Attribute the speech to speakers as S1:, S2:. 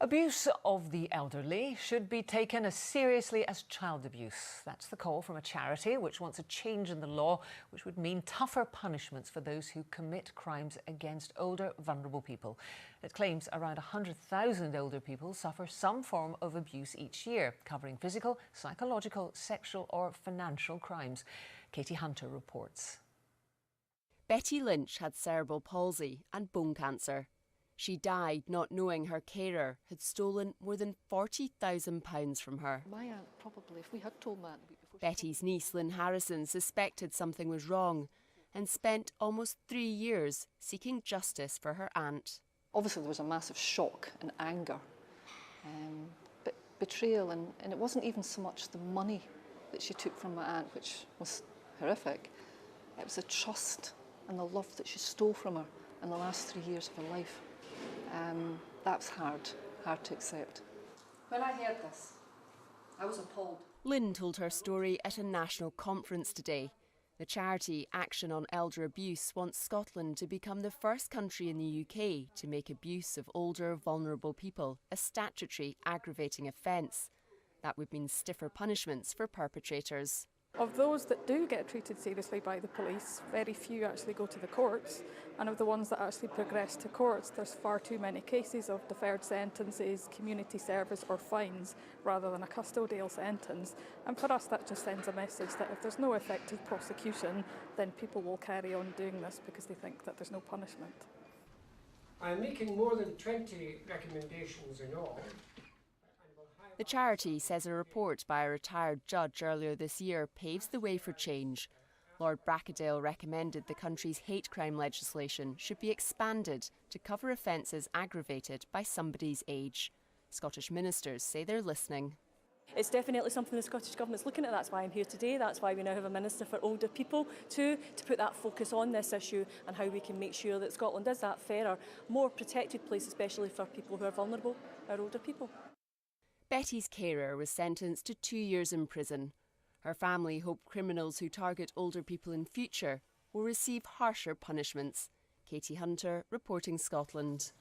S1: Abuse of the elderly should be taken as seriously as child abuse. That's the call from a charity which wants a change in the law, which would mean tougher punishments for those who commit crimes against older, vulnerable people. It claims around 100,000 older people suffer some form of abuse each year, covering physical, psychological, sexual or financial crimes. Katie Hunter reports.
S2: Betty Lynch had cerebral palsy and bone cancer. She died not knowing her carer had stolen more than £40,000 from her.
S3: My aunt probably, if we had told that before.
S2: Betty's niece Lynn Harrison suspected something was wrong and spent almost 3 years seeking justice for her aunt.
S3: Obviously there was a massive shock and anger, but betrayal, and it wasn't even so much the money that she took from my aunt, which was horrific. It was the trust and the love that she stole from her in the last 3 years of her life. That's hard to accept. When I heard this, I was appalled.
S2: Lynn told her story at a national conference today. The charity Action on Elder Abuse wants Scotland to become the first country in the UK to make abuse of older, vulnerable people a statutory aggravating offence. That would mean stiffer punishments for perpetrators.
S4: Of those that do get treated seriously by the police, very few actually go to the courts, and of the ones that actually progress to courts, there's far too many cases of deferred sentences, community service or fines rather than a custodial sentence. And for us that just sends a message that if there's no effective prosecution, then people will carry on doing this because they think that there's no punishment.
S5: I'm making more than 20 recommendations in all.
S2: The charity says a report by a retired judge earlier this year paves the way for change. Lord Bracadale recommended the country's hate crime legislation should be expanded to cover offences aggravated by somebody's age. Scottish ministers say they're listening.
S6: It's definitely something the Scottish Government's looking at. That's why I'm here today. That's why we now have a Minister for Older People to put that focus on this issue and how we can make sure that Scotland is that fairer, more protected place, especially for people who are vulnerable, our older people.
S2: Betty's carer was sentenced to 2 years in prison. Her family hope criminals who target older people in future will receive harsher punishments. Katie Hunter, reporting Scotland.